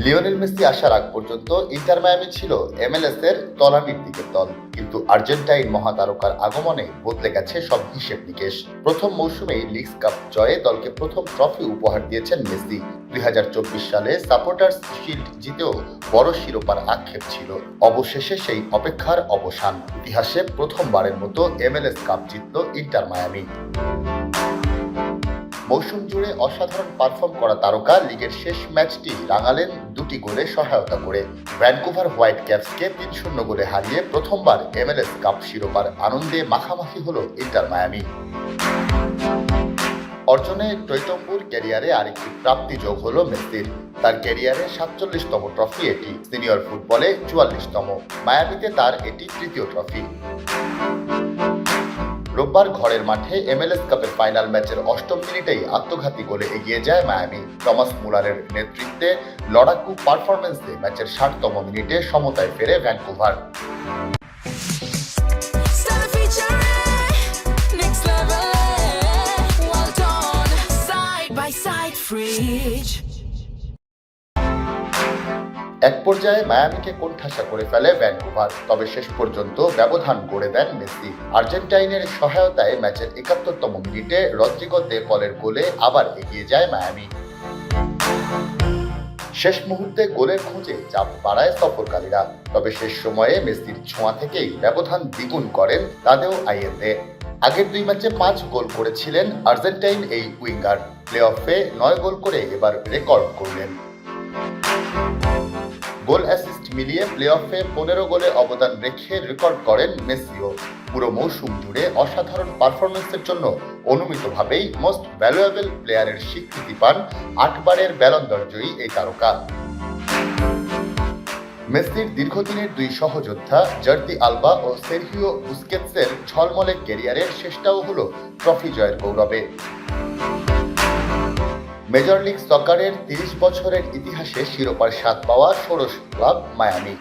Lionel Messi আসার আগ পর্যন্ত ইন্টার মায়ামি ছিল MLS এর তলানির দিকের দল, কিন্তু আর্জেন্টাইন মহাতারকার আগমনে বদলে গেছে সব হিসেব নিকেশ। প্রথম মৌসুমেই লিগস কাপ জয়ে দলকে প্রথম ট্রফি উপহার দিয়েছেন মেসি। 2024 সালে সাপোর্টার্স শিল্ড জিতেও বড় শিরোপার আক্ষেপ ছিল। অবশেষে সেই অপেক্ষার অবসান। ইতিহাসে প্রথমবারের মতো MLS কাপ জিতল ইন্টার মায়ামি। মৌসুম জুড়ে অসাধারণ পারফর্ম করা তারকা লিগের শেষ ম্যাচটি রাঙালেন দুটি গোলে সহায়তা করে। ভ্যানকুভার হোয়াইট ক্যাপসকে 3-0 গোলে হারিয়ে প্রথমবার MLS কাপ শিরোপার আনন্দে মাখামাখি হল ইন্টার মায়ামি। অর্জনে টৈটম্বুর ক্যারিয়ারে আরেকটি প্রাপ্তি যোগ হল মেসির। তার ক্যারিয়ারে 47তম ট্রফি এটি, সিনিয়র ফুটবলে 44তম। মায়ামিতে তার এটি তৃতীয় ট্রফি। রোববার ঘরের মাঠে MLS কাপের ফাইনাল ম্যাচের 8ম মিনিটেই আত্মঘাতী গোলে এগিয়ে যায় মায়ামি। টমাস মুলারের নেতৃত্বে লড়াকু পারফরম্যান্সে ম্যাচের 60তম মিনিটে সমতায় ফেরে ভ্যানকুভার। এক পর্যায়ে মায়ামিকে কোণঠাসা করে ফেলে ভ্যানকুভার, তবে শেষ পর্যন্ত ব্যবধান গড়ে দেন মেসি। আর্জেন্টাইনের সহায়তায় ম্যাচের 71তম মিনিটে রদ্রিগো দে পলের গোলে আবার এগিয়ে যায় মায়ামি। শেষ মুহূর্তে গোলের খোঁজে চাপ বাড়ায় সফরকারীরা, তবে শেষ সময়ে মেসির ছোঁয়া থেকেই ব্যবধান দ্বিগুণ করেন তাদেও আইয়েতে। আগের 2 ম্যাচে 5 গোল করেছিলেন আর্জেন্টাইন এই উইঙ্গার। প্লে অফে 9 গোল করে এবার রেকর্ড করলেন। গোল অ্যাসিস্ট মিলিয়ে প্লে অফে 15 গোলে অবদান রেখে রেকর্ড করেন মেসিও। পুরো মৌসুম জুড়ে অসাধারণ পারফরম্যান্সের জন্য অনুমিতভাবেই মোস্ট ভ্যালুয়েবল প্লেয়ারের স্বীকৃতি পান 8 বারের ব্যালন ড'র জয়ী এই তারকা। মেসির দীর্ঘদিনের 2 সহযোদ্ধা জর্দি আলবা ও সেরহিও বুস্কেতসের ঝলমলে ক্যারিয়ারের শেষটাও হলো ট্রফি জয়ের গৌরবে। মেজর লিগ সকারের 30 বছরের ইতিহাসে শিরোপার স্বাদ পাওয়া ষোড়শ ক্লাব মায়ামি।